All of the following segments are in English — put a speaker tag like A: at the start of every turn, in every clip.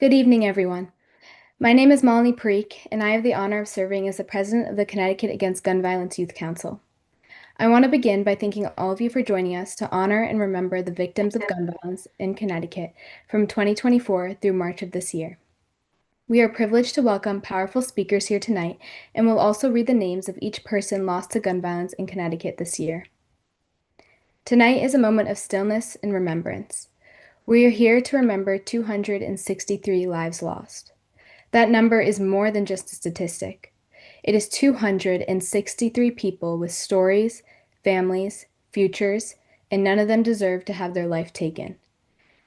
A: Good evening, everyone. My name is Melanie Parikh, and I have the honor of serving as the president of the Connecticut Against Gun Violence Youth Council. I want to begin by thanking all of you for joining us to honor and remember the victims of gun violence in Connecticut from 2024 through March of this year. We are privileged to welcome powerful speakers here tonight, and will also read the names of each person lost to gun violence in Connecticut this year. Tonight is a moment of stillness and remembrance. We are here to remember 263 lives lost. That number is more than just a statistic. It is 263 people with stories, families, futures, and none of them deserve to have their life taken.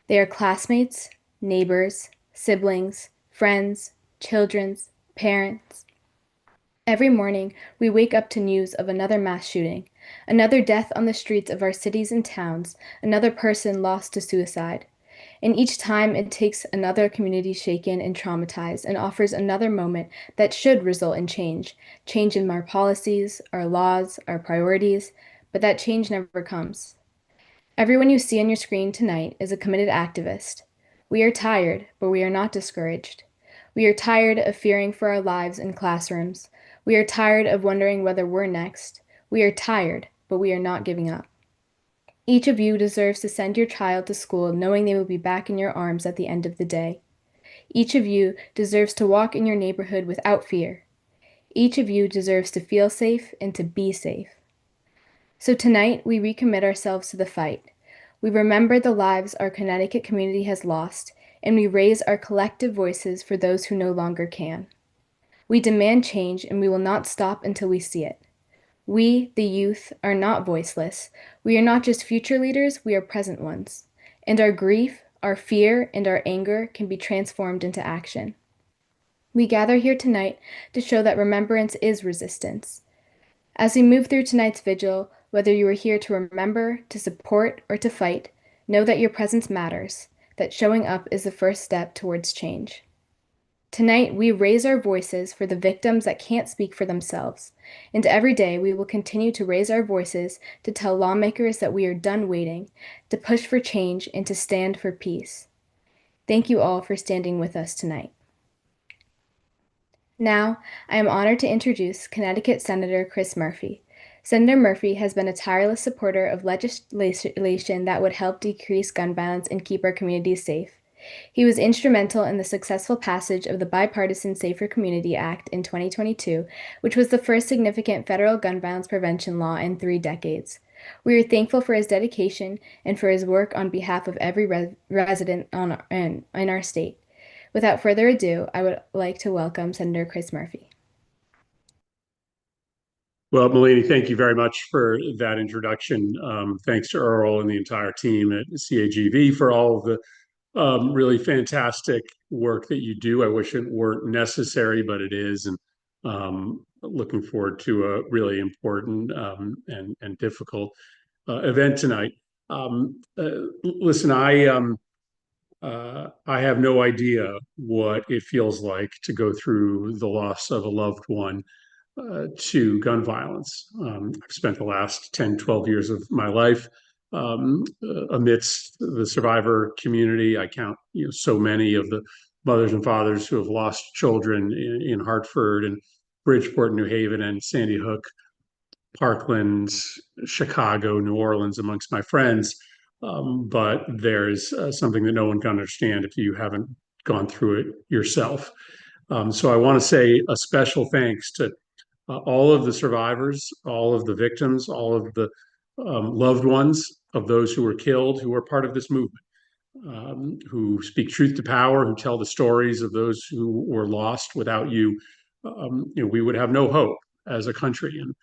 A: They are classmates, neighbors, siblings, friends, children, parents. Every morning, we wake up to news of another mass shooting, another death on the streets of our cities and towns, another person lost to suicide. And each time it takes another community shaken and traumatized and offers another moment that should result in change. Change in our policies, our laws, our priorities, but that change never comes. Everyone you see on your screen tonight is a committed activist. We are tired, but we are not discouraged. We are tired of fearing for our lives in classrooms. We are tired of wondering whether we're next. We are tired, but we are not giving up. Each of you deserves to send your child to school knowing they will be back in your arms at the end of the day. Each of you deserves to walk in your neighborhood without fear. Each of you deserves to feel safe and to be safe. So tonight, we recommit ourselves to the fight. We remember the lives our Connecticut community has lost, and we raise our collective voices for those who no longer can. We demand change, and we will not stop until we see it. We, the youth, are not voiceless. We are not just future leaders, we are present ones. And our grief, our fear, and our anger can be transformed into action. We gather here tonight to show that remembrance is resistance. As we move through tonight's vigil, whether you are here to remember, to support, or to fight, know that your presence matters, that showing up is the first step towards change. Tonight, we raise our voices for the victims that can't speak for themselves, and every day we will continue to raise our voices to tell lawmakers that we are done waiting, to push for change, and to stand for peace. Thank you all for standing with us tonight. Now, I am honored to introduce Connecticut Senator Chris Murphy. Senator Murphy has been a tireless supporter of legislation that would help decrease gun violence and keep our communities safe. He was instrumental in the successful passage of the Bipartisan Safer Community Act in 2022, which was the first significant federal gun violence prevention law in 3 decades. We are thankful for his dedication and for his work on behalf of every resident in our state. Without further ado, I would like to welcome Senator Chris Murphy.
B: Well, Melanie, thank you very much for that introduction. Thanks to Earl and the entire team at CAGV for all of the really fantastic work that you do. I wish it weren't necessary, but it is. And looking forward to a really important and difficult event tonight. Listen, I have no idea what it feels like to go through the loss of a loved one to gun violence. I've spent the last 10, 12 years of my life amidst the survivor community. I count so many of the mothers and fathers who have lost children in Hartford and Bridgeport, New Haven, and Sandy Hook, Parkland, Chicago, New Orleans, amongst my friends. But there's something that no one can understand if you haven't gone through it yourself. So I want to say a special thanks to all of the survivors, all of the victims, all of the loved ones of those who were killed, who were part of this movement, who speak truth to power, who tell the stories of those who were lost. Without you, we would have no hope as a country. And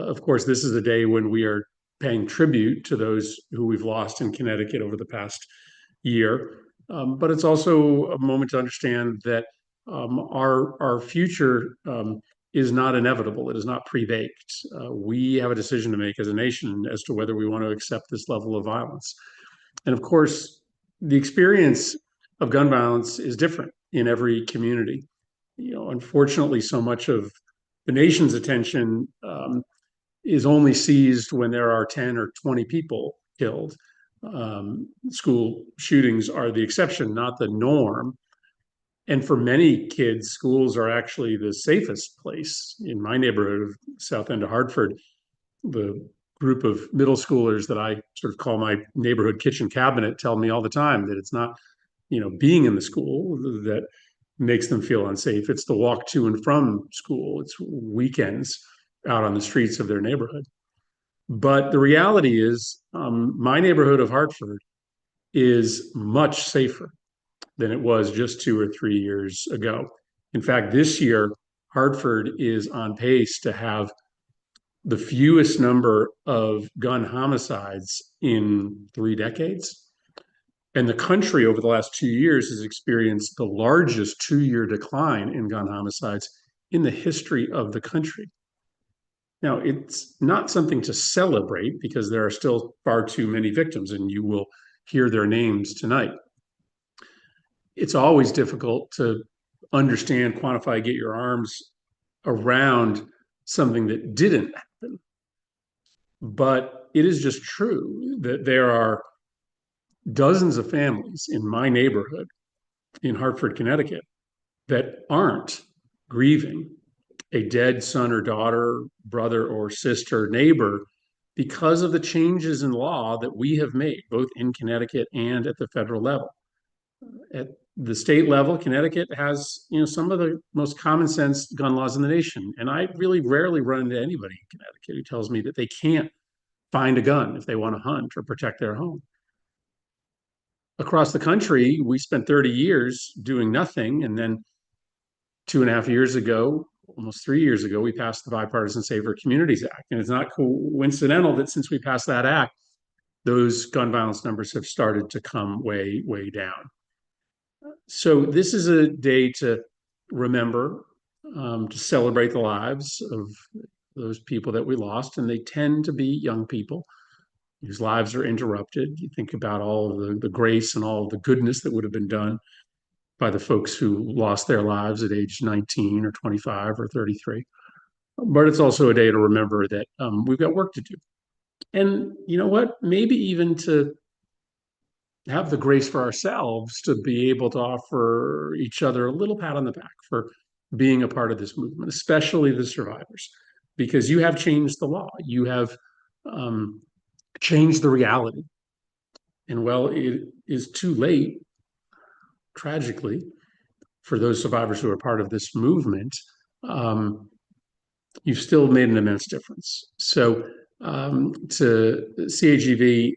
B: of course, this is a day when we are paying tribute to those who we've lost in Connecticut over the past year. But it's also a moment to understand that our future is not inevitable. It is not pre-baked. We have a decision to make as a nation as to whether we want to accept this level of violence. And of course, the experience of gun violence is different in every community. Unfortunately, so much of the nation's attention is only seized when there are 10 or 20 people killed. School shootings are the exception, not the norm. And for many kids, schools are actually the safest place. In my neighborhood of South End of Hartford, the group of middle schoolers that I sort of call my neighborhood kitchen cabinet tell me all the time that it's not, being in the school that makes them feel unsafe. It's the walk to and from school. It's weekends out on the streets of their neighborhood. But the reality is, my neighborhood of Hartford is much safer than it was just 2 or 3 years ago. In fact, this year, Hartford is on pace to have the fewest number of gun homicides in 3 decades. And the country over the last 2 years has experienced the largest 2 year decline in gun homicides in the history of the country. Now, it's not something to celebrate because there are still far too many victims, and you will hear their names tonight. It's always difficult to understand, quantify, get your arms around something that didn't happen. But it is just true that there are dozens of families in my neighborhood in Hartford, Connecticut, that aren't grieving a dead son or daughter, brother or sister, neighbor, because of the changes in law that we have made, both in Connecticut and at the federal level. At the state level, Connecticut has, some of the most common sense gun laws in the nation. And I really rarely run into anybody in Connecticut who tells me that they can't find a gun if they want to hunt or protect their home. Across the country, we spent 30 years doing nothing. And then 2.5 years ago, almost 3 years ago, we passed the Bipartisan Safer Communities Act. And it's not coincidental that since we passed that act, those gun violence numbers have started to come way, way down. So this is a day to remember, to celebrate the lives of those people that we lost. And they tend to be young people whose lives are interrupted. You think about all of the grace and all of the goodness that would have been done by the folks who lost their lives at age 19 or 25 or 33. But it's also a day to remember that we've got work to do. And you know what? Maybe even to have the grace for ourselves to be able to offer each other a little pat on the back for being a part of this movement, especially the survivors, because you have changed the law. You have changed the reality. And well, it is too late, tragically, for those survivors who are part of this movement. You've still made an immense difference. So to CAGV,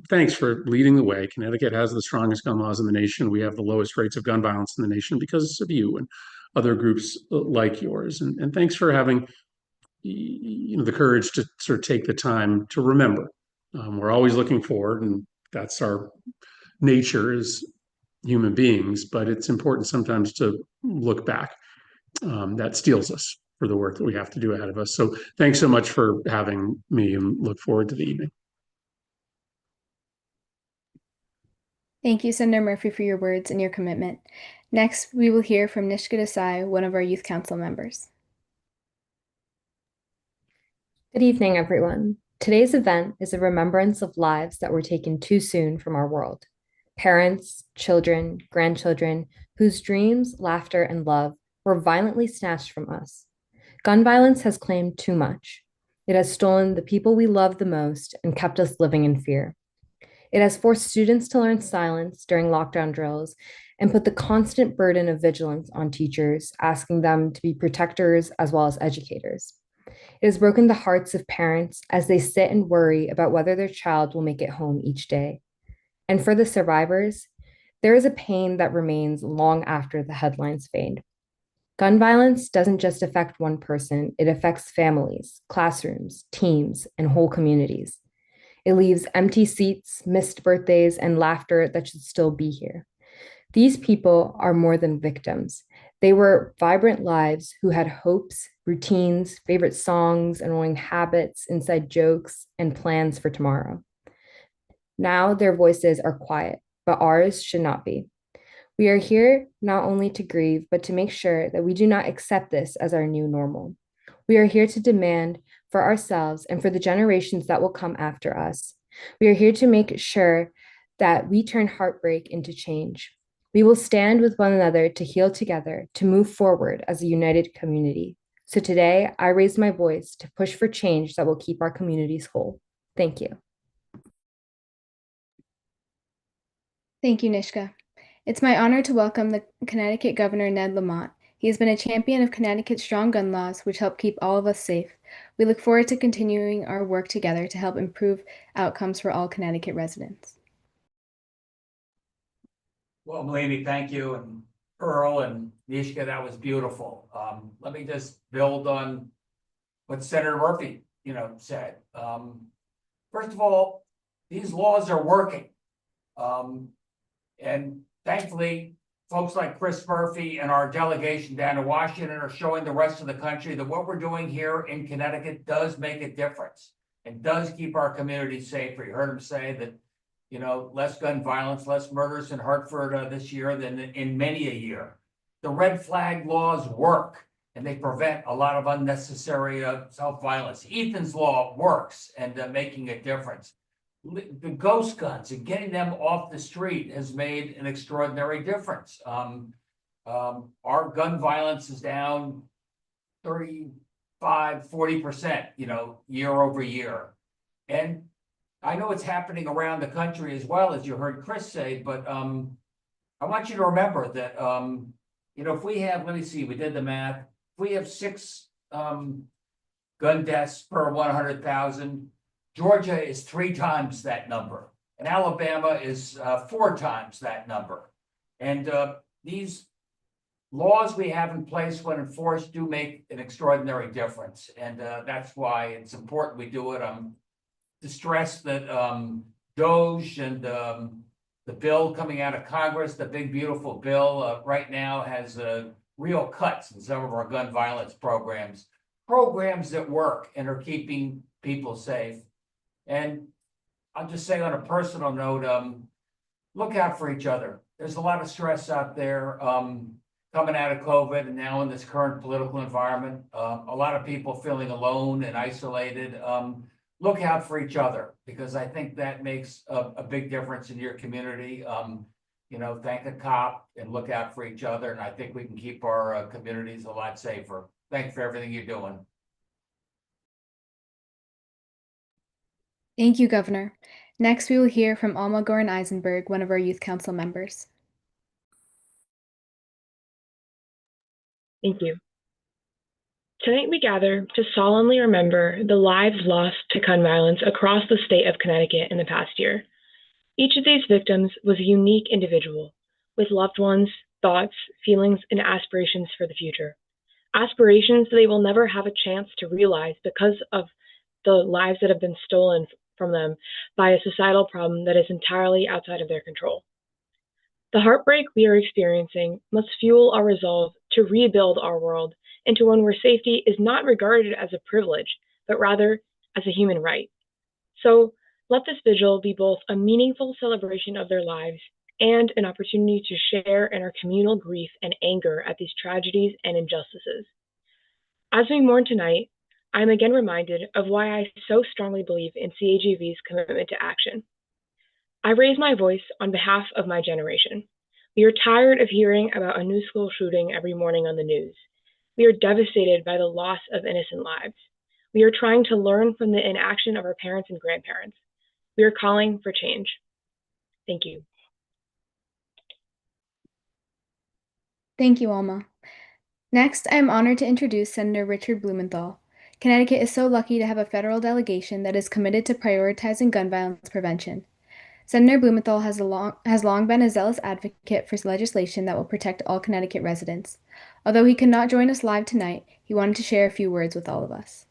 B: thanks for leading the way. Connecticut has the strongest gun laws in the nation. We have the lowest rates of gun violence in the nation because of you and other groups like yours. And thanks for having the courage to sort of take the time to remember. We're always looking forward, and that's our nature as human beings, but it's important sometimes to look back. That steels us for the work that we have to do ahead of us. So thanks so much for having me, and look forward to the evening.
A: Thank you, Senator Murphy, for your words and your commitment. Next, we will hear from Nishka Desai, one of our Youth Council members.
C: Good evening, everyone. Today's event is a remembrance of lives that were taken too soon from our world. Parents, children, grandchildren, whose dreams, laughter, and love were violently snatched from us. Gun violence has claimed too much. It has stolen the people we love the most and kept us living in fear. It has forced students to learn silence during lockdown drills and put the constant burden of vigilance on teachers, asking them to be protectors as well as educators. It has broken the hearts of parents as they sit and worry about whether their child will make it home each day. And for the survivors, there is a pain that remains long after the headlines fade. Gun violence doesn't just affect one person, it affects families, classrooms, teams, and whole communities. It leaves empty seats, missed birthdays, and laughter that should still be here. These people are more than victims. They were vibrant lives who had hopes, routines, favorite songs, annoying habits, inside jokes, and plans for tomorrow. Now their voices are quiet, but ours should not be. We are here not only to grieve, but to make sure that we do not accept this as our new normal. We are here to demand for ourselves and for the generations that will come after us. We are here to make sure that we turn heartbreak into change. We will stand with one another to heal together, to move forward as a united community. So today, I raise my voice to push for change that will keep our communities whole. Thank you.
A: Thank you, Nishka. It's my honor to welcome the Connecticut Governor Ned Lamont. He has been a champion of Connecticut's strong gun laws, which help keep all of us safe. We look forward to continuing our work together to help improve outcomes for all Connecticut residents.
D: Well, Mulaney, thank you, and Earl and Nishka, that was beautiful. Let me just build on what Senator Murphy, said. First of all, these laws are working. And thankfully, folks like Chris Murphy and our delegation down to Washington are showing the rest of the country that what we're doing here in Connecticut does make a difference and does keep our community safer. You heard him say that, less gun violence, less murders in Hartford this year than in many a year. The red flag laws work and they prevent a lot of unnecessary self-violence. Ethan's law works and making a difference. The ghost guns and getting them off the street has made an extraordinary difference. Our gun violence is down 35–40%, year over year. And I know it's happening around the country as well, as you heard Chris say, but I want you to remember that, if we have, let me see, we did the math. If we have 6 gun deaths per 100,000, Georgia is 3 times that number, and Alabama is 4 times that number. And these laws we have in place, when enforced, do make an extraordinary difference. And that's why it's important we do it. To stress that DOJ and the bill coming out of Congress, the big, beautiful bill right now has real cuts in some of our gun violence programs that work and are keeping people safe. And I'll just say on a personal note, look out for each other. There's a lot of stress out there coming out of COVID and now in this current political environment. A lot of people feeling alone and isolated. Look out for each other, because I think that makes a big difference in your community. Thank a cop and look out for each other. And I think we can keep our communities a lot safer. Thank you for everything you're doing.
A: Thank you, Governor. Next, we will hear from Alma Gorin-Eisenberg, one of our Youth Council members.
E: Thank you. Tonight we gather to solemnly remember the lives lost to gun violence across the state of Connecticut in the past year. Each of these victims was a unique individual with loved ones, thoughts, feelings, and aspirations for the future. Aspirations that they will never have a chance to realize because of the lives that have been stolen from them by a societal problem that is entirely outside of their control. The heartbreak we are experiencing must fuel our resolve to rebuild our world into one where safety is not regarded as a privilege, but rather as a human right. So let this vigil be both a meaningful celebration of their lives and an opportunity to share in our communal grief and anger at these tragedies and injustices. As we mourn tonight, I am again reminded of why I so strongly believe in CAGV's commitment to action. I raise my voice on behalf of my generation. We are tired of hearing about a new school shooting every morning on the news. We are devastated by the loss of innocent lives. We are trying to learn from the inaction of our parents and grandparents. We are calling for change. Thank you.
A: Thank you, Alma. Next, I am honored to introduce Senator Richard Blumenthal. Connecticut is so lucky to have a federal delegation that is committed to prioritizing gun violence prevention. Senator Blumenthal has long been a zealous advocate for legislation that will protect all Connecticut residents. Although he could not join us live tonight, he wanted to share a few words with all of us.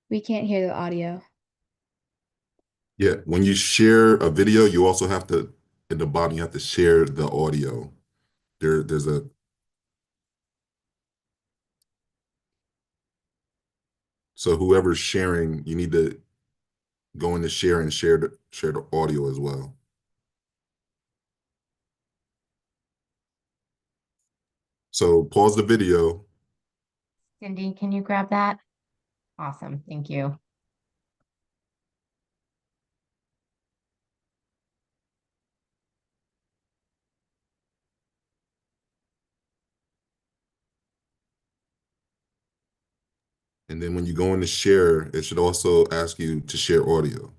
A: We can't hear the audio.
F: Yeah, when you share a video, you also have to, in the bottom, you have to share the audio. There's a So whoever's sharing, you need to go into share and share the audio as well. So pause the video.
G: Cindy, can you grab that? Awesome, thank you.
F: And then when you go into share, it should also ask you to share audio.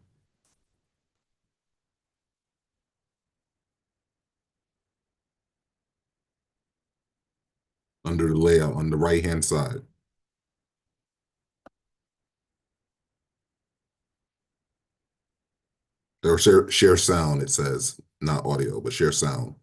F: Under the layout on the right-hand side. Or share sound, it says, not audio, but share sound.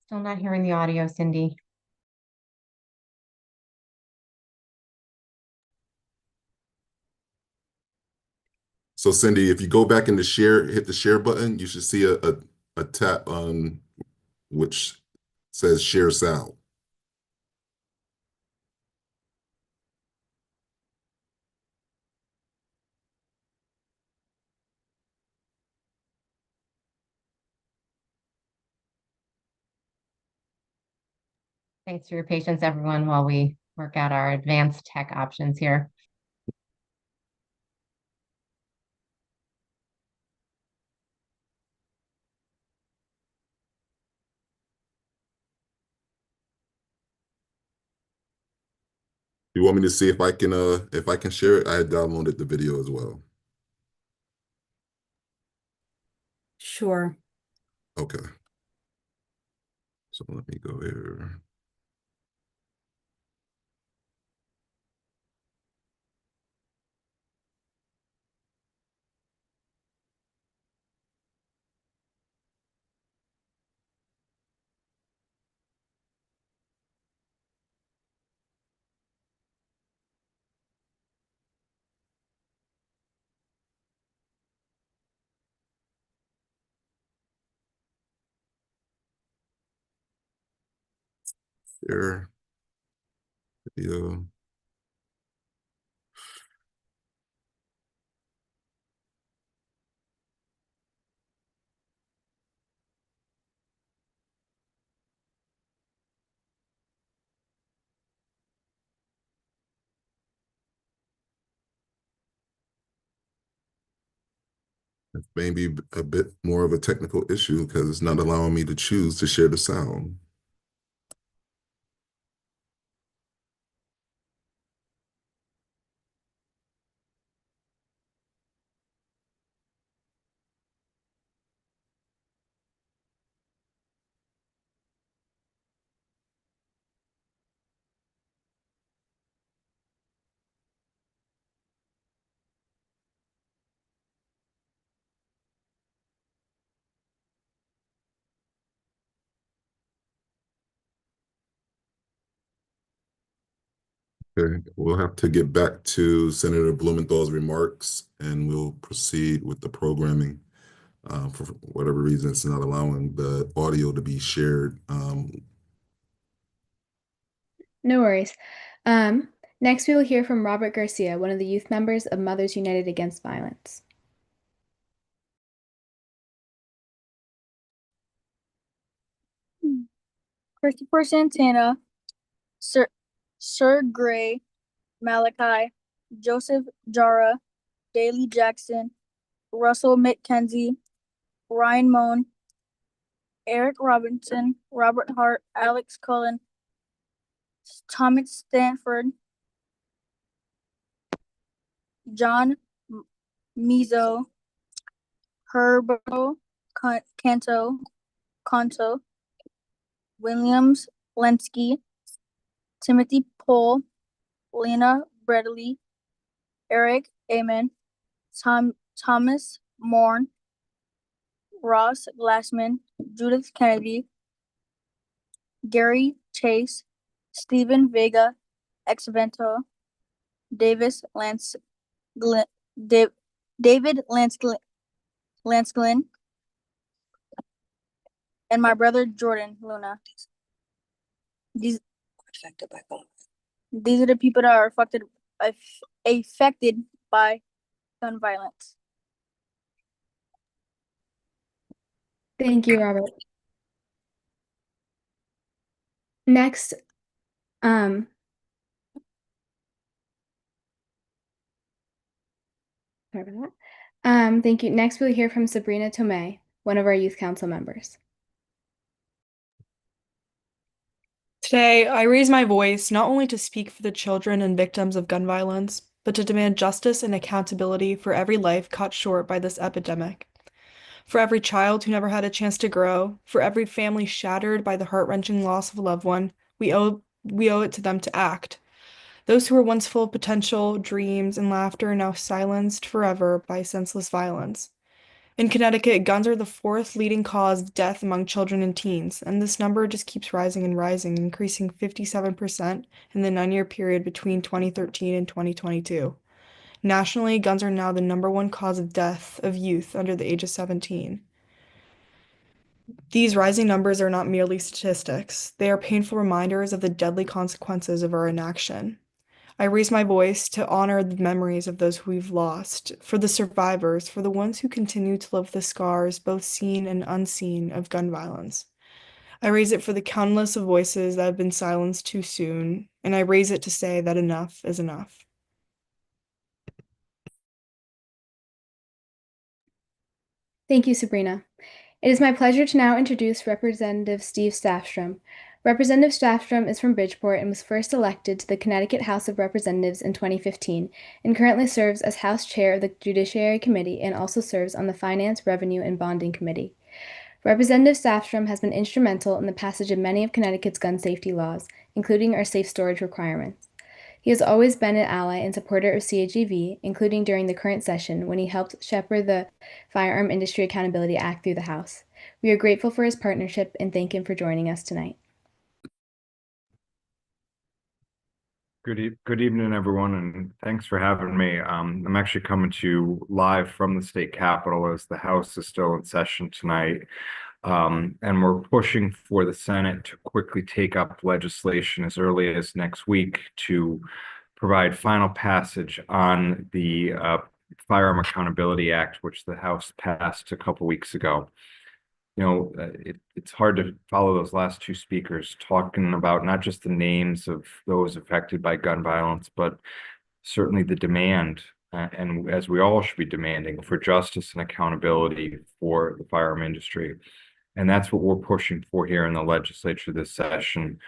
G: Still not hearing the audio, Cindy.
F: So Cindy, if you go back into share, hit the share button, you should see a tap which says share sound.
G: Thanks for your patience, everyone, while we work out our advanced tech options here.
F: You want me to see if I can share it? I had downloaded the video as well.
H: Sure.
F: Okay. So let me go here. Share video. It's maybe a bit more of a technical issue because it's not allowing me to choose to share the sound. Okay, we'll have to get back to Senator Blumenthal's remarks and we'll proceed with the programming. For whatever reason, it's not allowing the audio to be shared.
A: No worries. Next, we will hear from Robert Garcia, one of the youth members of Mothers United Against Violence.
I: Christopher Santana, Sir Gray, Malachi, Joseph Jara, Daley Jackson, Russell McKenzie, Ryan Moan, Eric Robinson, Robert Hart, Alex Cullen, Thomas Stanford, John Mizo, Herbo Canto, Williams Lenski, Timothy Pohl, Lena Bradley, Eric Amen, Thomas Morn, Ross Glassman, Judith Kennedy, Gary Chase, Stephen Vega, Exvento, Davis Lance, David Lance Glynn, and my brother Jordan Luna. These are the people that are affected by gun violence.
A: Thank you, Robert. Next, sorry about that. Thank you. Next, we'll hear from Sabrina Tomei, one of our youth council members.
J: Today, I raise my voice not only to speak for the children and victims of gun violence, but to demand justice and accountability for every life cut short by this epidemic. For every child who never had a chance to grow, for every family shattered by the heart-wrenching loss of a loved one, we owe it to them to act. Those who were once full of potential, dreams, and laughter are now silenced forever by senseless violence. In Connecticut, guns are the fourth leading cause of death among children and teens, and this number just keeps rising and rising, increasing 57% in the 9-year period between 2013 and 2022. Nationally, guns are now the #1 cause of death of youth under the age of 17. These rising numbers are not merely statistics, they are painful reminders of the deadly consequences of our inaction. I raise my voice to honor the memories of those who we've lost, for the survivors, for the ones who continue to live with the scars, both seen and unseen, of gun violence. I raise it for the countless of voices that have been silenced too soon, and I raise it to say that enough is enough.
A: Thank you, Sabrina. It is my pleasure to now introduce Representative Steve Staffstrom. Representative Staffstrom is from Bridgeport and was first elected to the Connecticut House of Representatives in 2015 and currently serves as House Chair of the Judiciary Committee and also serves on the Finance, Revenue, and Bonding Committee. Representative Staffstrom has been instrumental in the passage of many of Connecticut's gun safety laws, including our safe storage requirements. He has always been an ally and supporter of CAGV, including during the current session when he helped shepherd the Firearm Industry Accountability Act through the House. We are grateful for his partnership and thank him for joining us tonight.
K: Good evening, everyone, and thanks for having me. I'm actually coming to you live from the state capitol as the House is still in session tonight. And we're pushing for the Senate to quickly take up legislation as early as next week to provide final passage on the Firearm Accountability Act, which the House passed a couple weeks ago. You know, it's hard to follow those last two speakers talking about not just the names of those affected by gun violence, but certainly the demand, and as we all should be demanding, for justice and accountability for the firearm industry. And that's what we're pushing for here in the legislature this session.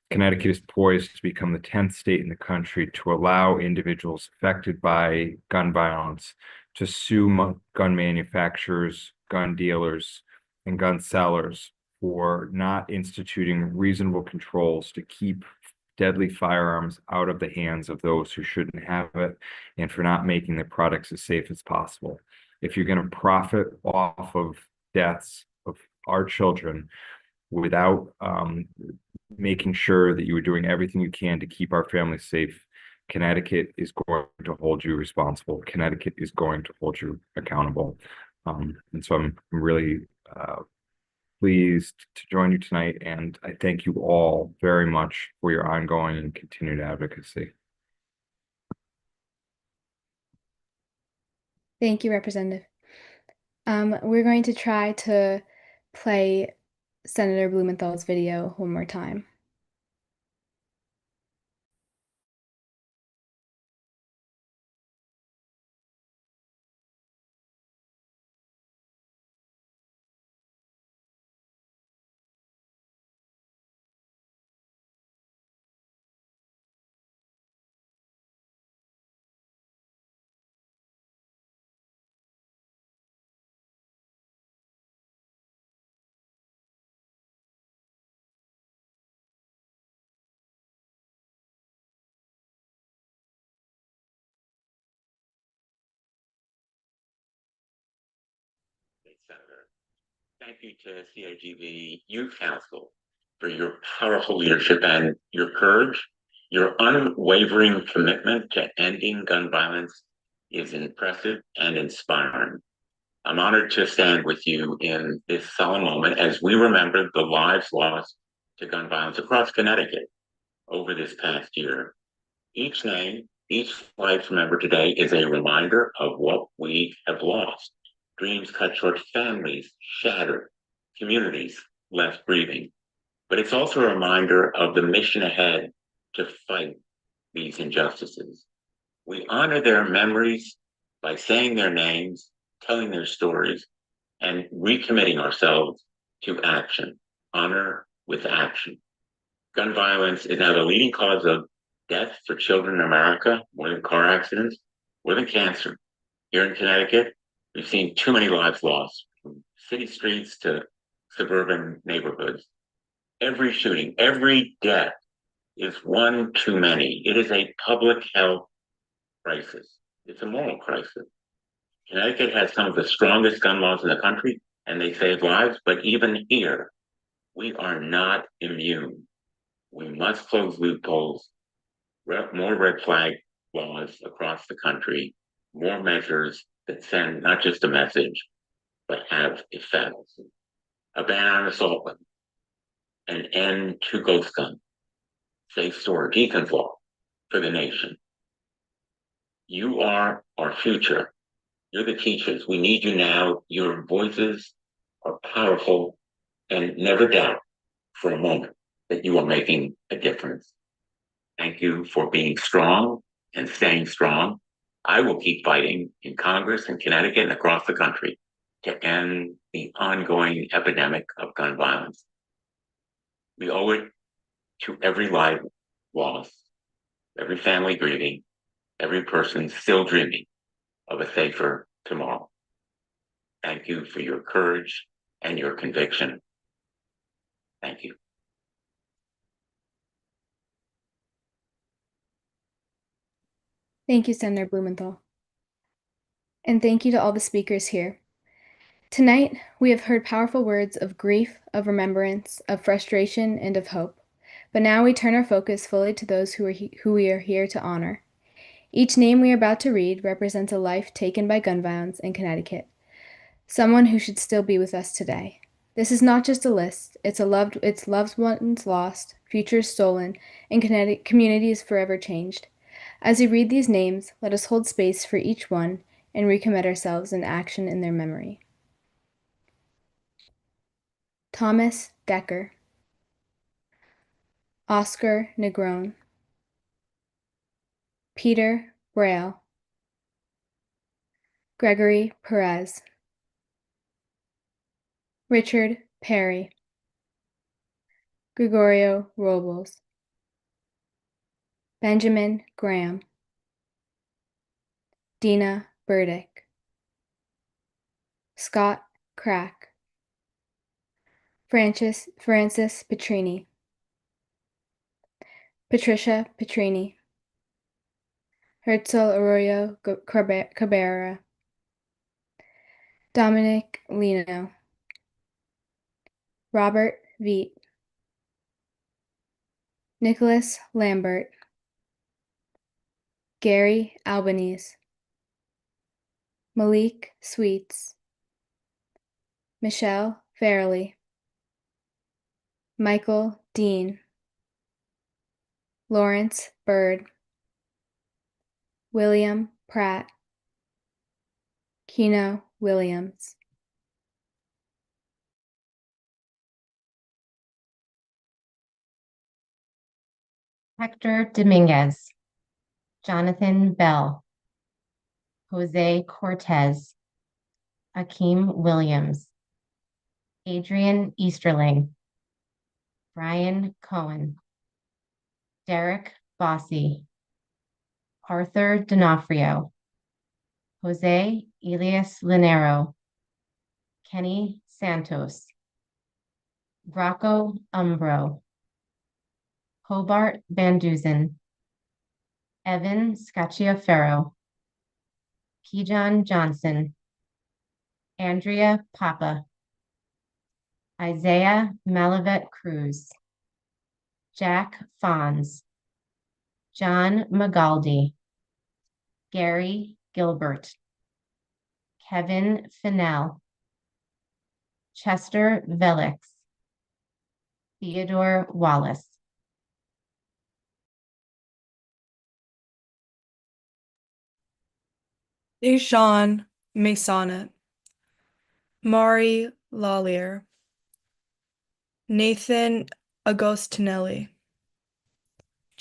K: Connecticut is poised to become the 10th state in the country to allow individuals affected by gun violence to sue gun manufacturers, gun dealers, and gun sellers for not instituting reasonable controls to keep deadly firearms out of the hands of those who shouldn't have it, and for not making the products as safe as possible. If you're going to profit off of deaths of our children without making sure that you are doing everything you can to keep our families safe, Connecticut is going to hold you responsible. Connecticut is going to hold you accountable. And so I'm really pleased to join you tonight, and I thank you all very much for your ongoing and continued advocacy.
A: Thank you, Representative. We're going to try to play Senator Blumenthal's video one more time.
L: Senator. Thank you to CAGV Youth Council for your powerful leadership and your courage. Your unwavering commitment to ending gun violence is impressive and inspiring. I'm honored to stand with you in this solemn moment as we remember the lives lost to gun violence across Connecticut over this past year. Each name, each life remembered today is a reminder of what we have lost. Dreams cut short, families shattered, communities left grieving. But it's also a reminder of the mission ahead to fight these injustices. We honor their memories by saying their names, telling their stories, and recommitting ourselves to action. Honor with action. Gun violence is now the leading cause of death for children in America, more than car accidents, more than cancer. Here in Connecticut, we've seen too many lives lost, from city streets to suburban neighborhoods. Every shooting, every death is one too many. It is a public health crisis. It's a moral crisis. Connecticut has some of the strongest gun laws in the country, and they save lives, but even here, we are not immune. We must close loopholes, more red flag laws across the country, more measures that send not just a message, but have effects. A ban on assault weapons, an end to ghost guns, safe storage, defense law for the nation. You are our future. You're the teachers. We need you now. Your voices are powerful, and never doubt for a moment that you are making a difference. Thank you for being strong and staying strong. I will keep fighting in Congress, in Connecticut, and across the country to end the ongoing epidemic of gun violence. We owe it to every life lost, every family grieving, every person still dreaming of a safer tomorrow. Thank you for your courage and your conviction. Thank you.
A: Thank you, Senator Blumenthal. And thank you to all the speakers here. Tonight, we have heard powerful words of grief, of remembrance, of frustration, and of hope. But now we turn our focus fully to those who we are here to honor. Each name we are about to read represents a life taken by gun violence in Connecticut, someone who should still be with us today. This is not just a list, it's loved ones lost, futures stolen, and communities forever changed. As we read these names, let us hold space for each one and recommit ourselves in action in their memory. Thomas Decker, Oscar Negron, Peter Braille, Gregory Perez, Richard Perry, Gregorio Robles, Benjamin Graham, Dina Burdick, Scott Crack, Francis Petrini, Patricia Petrini, Herzl Arroyo Cabrera, Dominic Lino, Robert Veet, Nicholas Lambert, Gary Albanese, Malik Sweets, Michelle Fairley, Michael Dean, Lawrence Bird, William Pratt, Keno Williams.
G: Hector Dominguez, Jonathan Bell, Jose Cortez, Akeem Williams, Adrian Easterling, Brian Cohen, Derek Bossy, Arthur D'Onofrio, Jose Elias Linero, Kenny Santos, Rocco Umbro, Hobart Van Duzen, Evan Scacciaferro, Pijan Johnson, Andrea Papa, Isaiah Malavet Cruz, Jack Fons, John Magaldi, Gary Gilbert, Kevin Fennell, Chester Velix, Theodore Wallace.
J: Deshawn Masonnet, Mari Lallier, Nathan Agostinelli,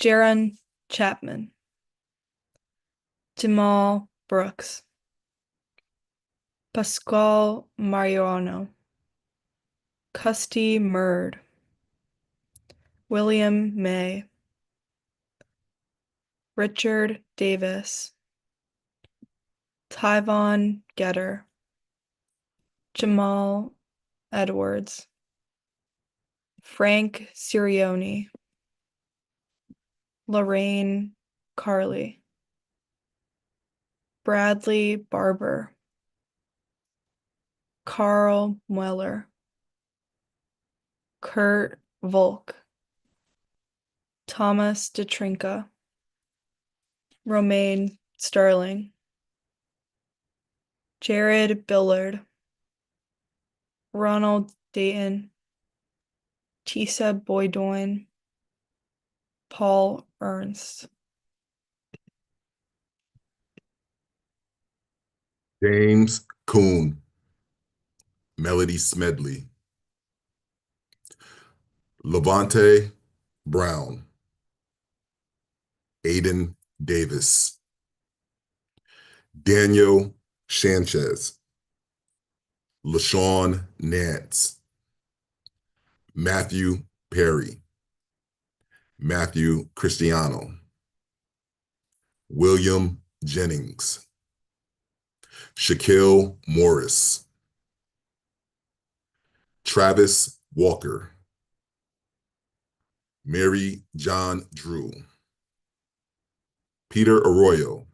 J: Jaron Chapman, Jamal Brooks, Pascal Mariano, Custy Murd, William May, Richard Davis, Tyvon Getter, Jamal Edwards, Frank Sirioni, Lorraine Carley, Bradley Barber, Carl Mueller, Kurt Volk, Thomas DeTrinca, Romaine Sterling, Jared Billard, Ronald Dayton, Tisa Boydoin, Paul Ernst.
F: James Kuhn, Melody Smedley, Levante Brown, Aiden Davis, Daniel Sanchez, LaShawn Nance, Matthew Perry, Matthew Cristiano, William Jennings, Shaquille Morris, Travis Walker, Mary John Drew, Peter Arroyo,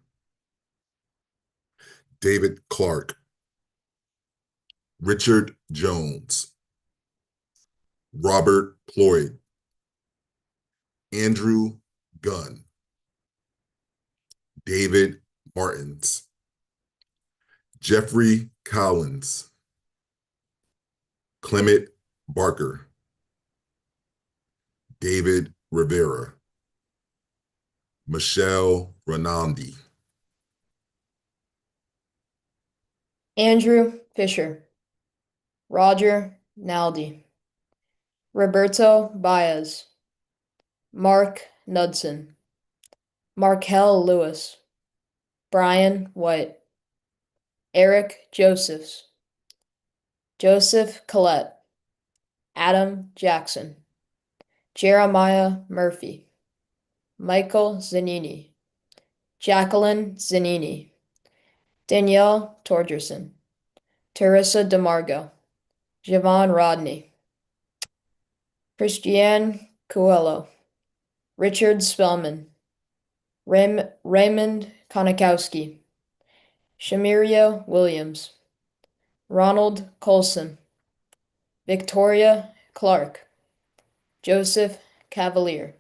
F: David Clark, Richard Jones, Robert Ployd, Andrew Gunn, David Martins, Jeffrey Collins, Clement Barker, David Rivera, Michelle Renaldi,
M: Andrew Fisher, Roger Naldi, Roberto Baez, Mark Knudsen, Markel Lewis, Brian White, Eric Josephs, Joseph Collette, Adam Jackson, Jeremiah Murphy, Michael Zanini, Jacqueline Zanini, Danielle Torgerson, Teresa DeMargo, Javon Rodney, Christiane Coelho, Richard Spellman, Raymond Konikowski, Shamiria Williams, Ronald Colson, Victoria Clark, Joseph Cavalier.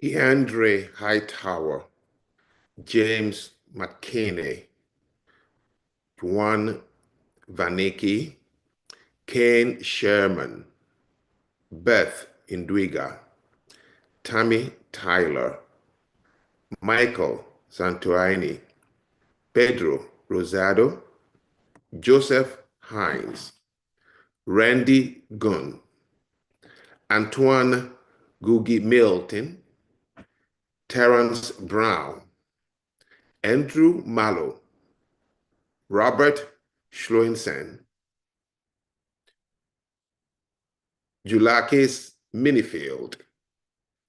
N: Keandre Hightower, James McKinney, Juan Vanicki, Kane Sherman, Beth Indwiga, Tammy Tyler, Michael Santorini, Pedro Rosado, Joseph Hines, Randy Gunn, Antoine Googie Milton, Terrence Brown, Andrew Mallow, Robert Schloensen, Julakis Minifield,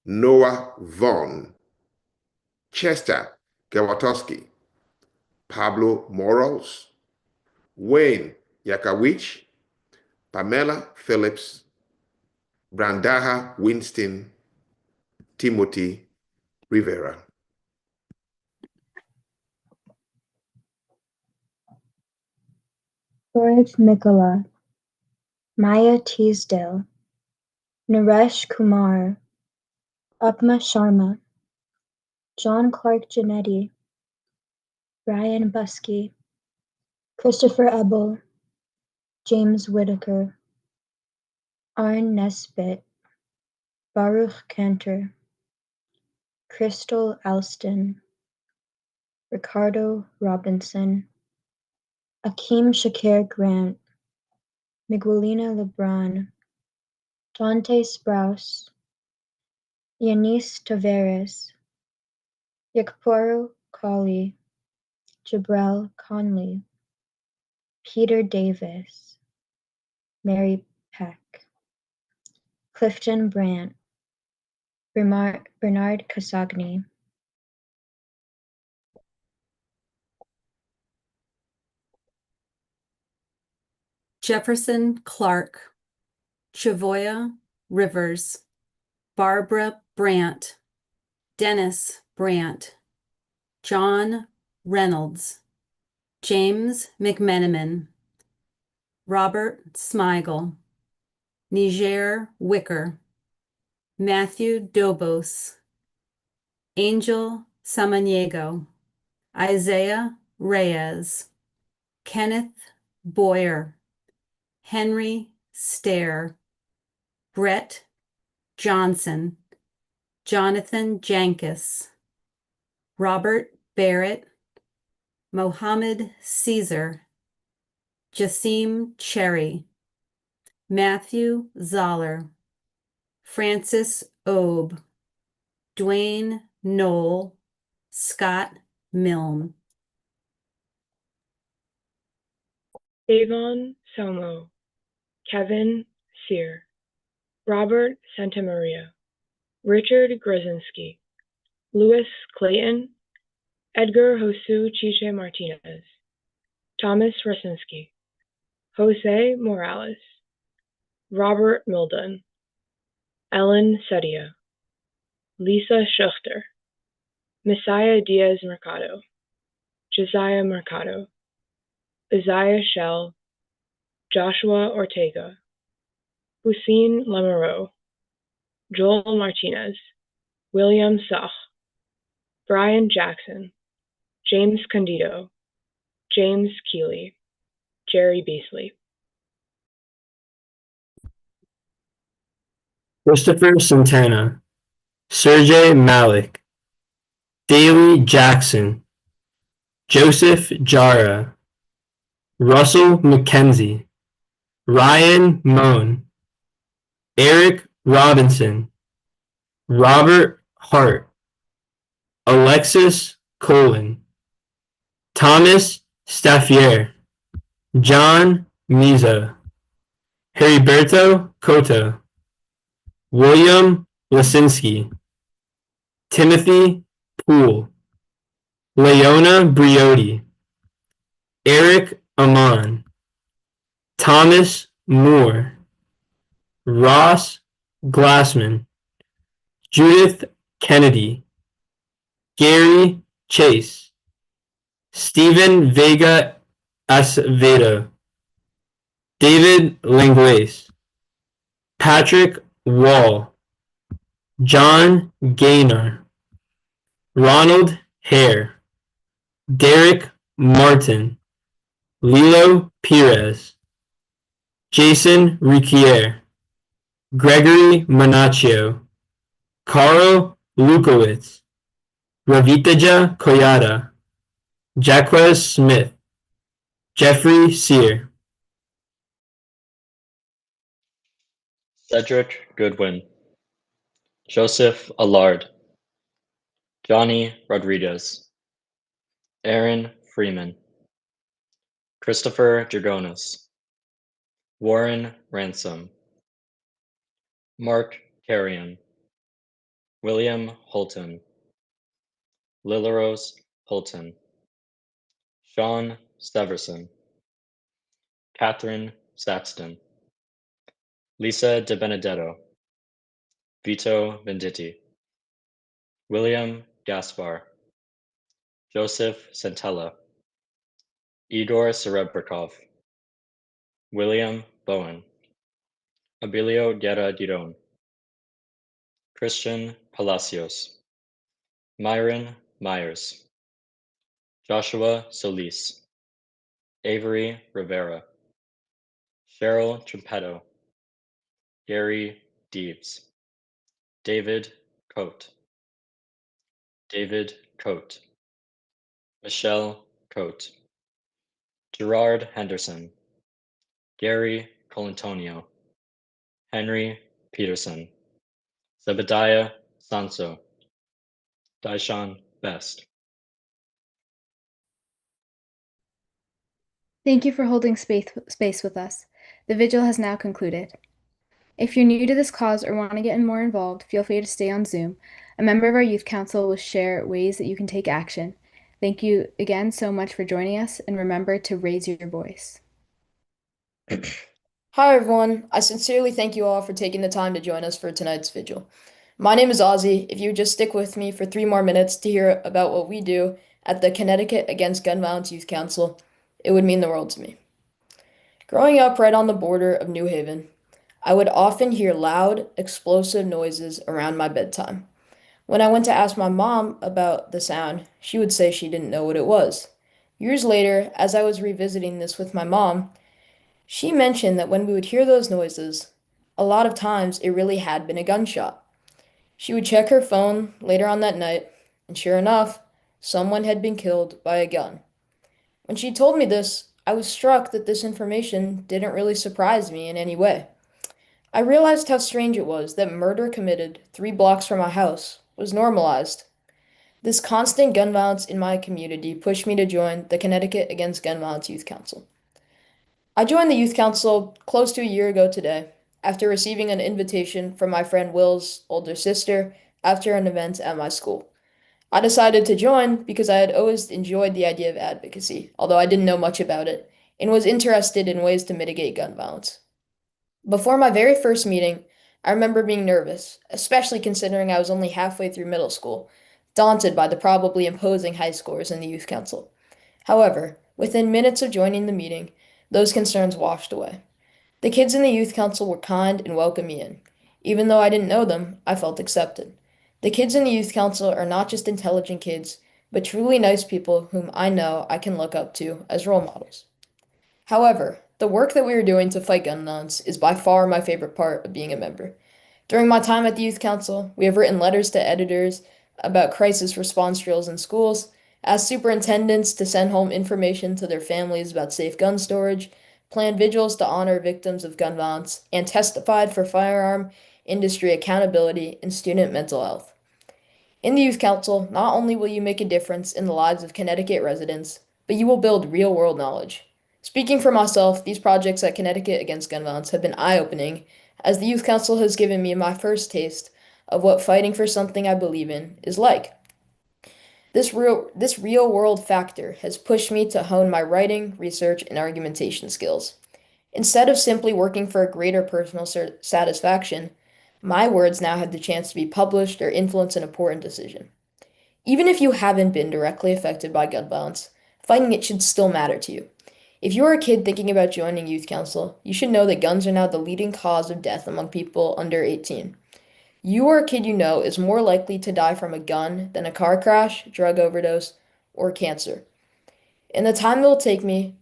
N: Noah Vaughn, Chester Gawatowski, Pablo Morals, Wayne Yakawich, Pamela Phillips, Brandaha Winston, Timothy Rivera.
O: George Mikola, Maya Teasdale, Naresh Kumar, Upma Sharma, John Clark Janetti, Brian Buskey, Christopher Ebel, James Whitaker, Arn Nesbitt, Baruch Cantor, Crystal Alston, Ricardo Robinson, Akeem Shakir Grant, Miguelina Lebron, Dante Sprouse, Yanis Tavares, Yakporo Colley, Jabrel Conley, Peter Davis, Mary Peck, Clifton Brandt, Bernard Casagni,
H: Jefferson Clark, Chavoya Rivers, Barbara Brandt, Dennis Brandt, John Reynolds, James McMenamin, Robert Smigel, Niger Wicker, Matthew Dobos, Angel Samaniego, Isaiah Reyes, Kenneth Boyer, Henry Stair, Brett Johnson, Jonathan Jankus, Robert Barrett, Mohammed Caesar, Jassim Cherry, Matthew Zoller, Francis Obe, Dwayne Knoll, Scott Milne.
E: Davon Somo, Kevin Sear, Robert Santamaria, Richard Grozinski, Louis Clayton, Edgar Josu Chiche Martinez, Thomas Rosinski, Jose Morales, Robert Milden, Ellen Sedia, Lisa Schuchter, Messiah Diaz Mercado, Josiah Mercado, Isaiah Shell, Joshua Ortega, Hussein Lamoureux, Joel Martinez, William Sach, Brian Jackson, James Candido, James Keeley, Jerry Beasley.
P: Christopher Santana, Sergey Malik, Daley Jackson, Joseph Jara, Russell McKenzie, Ryan Moan, Eric Robinson, Robert Hart, Alexis Colin, Thomas Staffier, John Miza, Heriberto Cota, William Lasinski, Timothy Poole, Leona Briotti, Eric Amon, Thomas Moore, Ross Glassman, Judith Kennedy, Gary Chase, Stephen Vega Acevedo, David Langlace, Patrick Wall, John Gaynor, Ronald Hare, Derek Martin, Lilo Perez, Jason Riquier, Gregory Manaccio, Carl Lukowitz, Ravitaja Koyata, Jaquez Smith, Jeffrey Sear.
Q: Cedric Goodwin, Joseph Allard, Johnny Rodriguez, Aaron Freeman, Christopher Dragonis, Warren Ransom, Mark Carrion, William Holton, Lilrose Holton, Sean Severson, Catherine Saxton, Lisa De Benedetto, Vito Venditti, William Gaspar, Joseph Santella, Igor Serebryakov, William Bowen, Abilio Guerra Diron, Christian Palacios, Myron Myers, Joshua Solis, Avery Rivera, Cheryl Trumpetto, Gary Deebs, David Coate, Michelle Coate, Gerard Henderson, Gary Colantonio, Henry Peterson, Zebediah Sanso, Daishan Best.
A: Thank you for holding space with us. The vigil has now concluded. If you're new to this cause or want to get more involved, feel free to stay on Zoom. A member of our youth council will share ways that you can take action. Thank you again so much for joining us, and remember to raise your voice.
M: Hi, everyone. I sincerely thank you all for taking the time to join us for tonight's vigil. My name is Ozzy. If you would just stick with me for 3 more minutes to hear about what we do at the Connecticut Against Gun Violence Youth Council, it would mean the world to me. Growing up right on the border of New Haven, I would often hear loud, explosive noises around my bedtime. When I went to ask my mom about the sound, she would say she didn't know what it was. Years later, as I was revisiting this with my mom, she mentioned that when we would hear those noises, a lot of times it really had been a gunshot. She would check her phone later on that night, and sure enough, someone had been killed by a gun. When she told me this, I was struck that this information didn't really surprise me in any way. I realized how strange it was that murder committed 3 blocks from my house was normalized. This constant gun violence in my community pushed me to join the Connecticut Against Gun Violence Youth Council. I joined the youth council close to a year ago today, after receiving an invitation from my friend Will's older sister after an event at my school. I decided to join because I had always enjoyed the idea of advocacy, although I didn't know much about it, and was interested in ways to mitigate gun violence. Before my very first meeting, I remember being nervous, especially considering I was only halfway through middle school, daunted by the probably imposing high scores in the youth council. However, within minutes of joining the meeting, those concerns washed away. The kids in the youth council were kind and welcomed me in. Even though I didn't know them, I felt accepted. The kids in the youth council are not just intelligent kids, but truly nice people whom I know I can look up to as role models. However, the work that we are doing to fight gun violence is by far my favorite part of being a member. During my time at the youth council, we have written letters to editors about crisis response drills in schools, asked superintendents to send home information to their families about safe gun storage, planned vigils to honor victims of gun violence, and testified for firearm industry accountability and student mental health. In the Youth Council, not only will you make a difference in the lives of Connecticut residents, but you will build real-world knowledge. Speaking for myself, these projects at Connecticut Against Gun Violence have been eye-opening, as the Youth Council has given me my first taste of what fighting for something I believe in is like. This real-world factor has pushed me to hone my writing, research, and argumentation skills. Instead of simply working for a greater personal satisfaction, my words now have the chance to be published or influence an important decision. Even if you haven't been directly affected by gun violence, fighting it should still matter to you. If you are a kid thinking about joining youth council, you should know that guns are now the leading cause of death among people under 18. You or a kid you know is more likely to die from a gun than a car crash, drug overdose, or cancer. In the time it will take me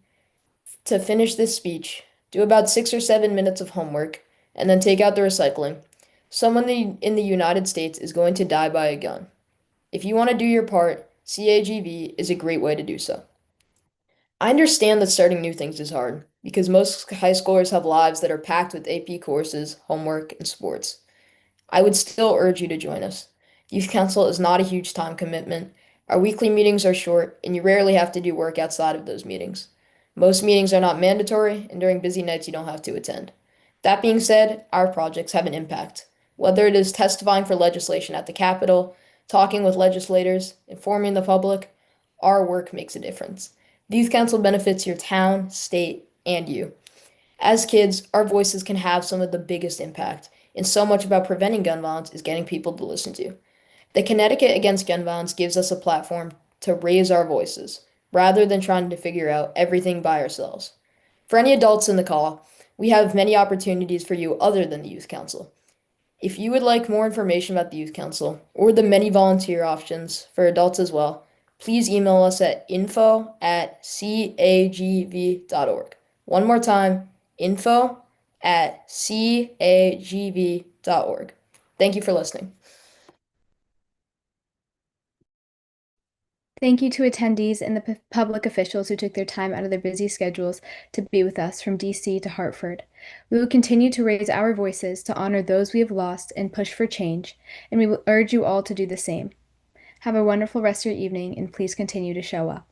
M: to finish this speech, do about 6 or 7 minutes of homework, and then take out the recycling, someone in the United States is going to die by a gun. If you want to do your part, CAGV is a great way to do so. I understand that starting new things is hard, because most high schoolers have lives that are packed with AP courses, homework, and sports. I would still urge you to join us. Youth Council is not a huge time commitment. Our weekly meetings are short, and you rarely have to do work outside of those meetings. Most meetings are not mandatory, and during busy nights you don't have to attend. That being said, our projects have an impact. Whether it is testifying for legislation at the Capitol, talking with legislators, informing the public, our work makes a difference. The Youth Council benefits your town, state, and you. As kids, our voices can have some of the biggest impact, and so much about preventing gun violence is getting people to listen to. The Connecticut Against Gun Violence gives us a platform to raise our voices, rather than trying to figure out everything by ourselves. For any adults in the call, we have many opportunities for you other than the Youth Council. If you would like more information about the Youth Council, or the many volunteer options for adults as well, please email us at info@cagv.org. One more time, info@cagv.org. Thank you for listening.
A: Thank you to attendees and the public officials who took their time out of their busy schedules to be with us from DC to Hartford. We will continue to raise our voices to honor those we have lost and push for change, and we will urge you all to do the same. Have a wonderful rest of your evening, and please continue to show up.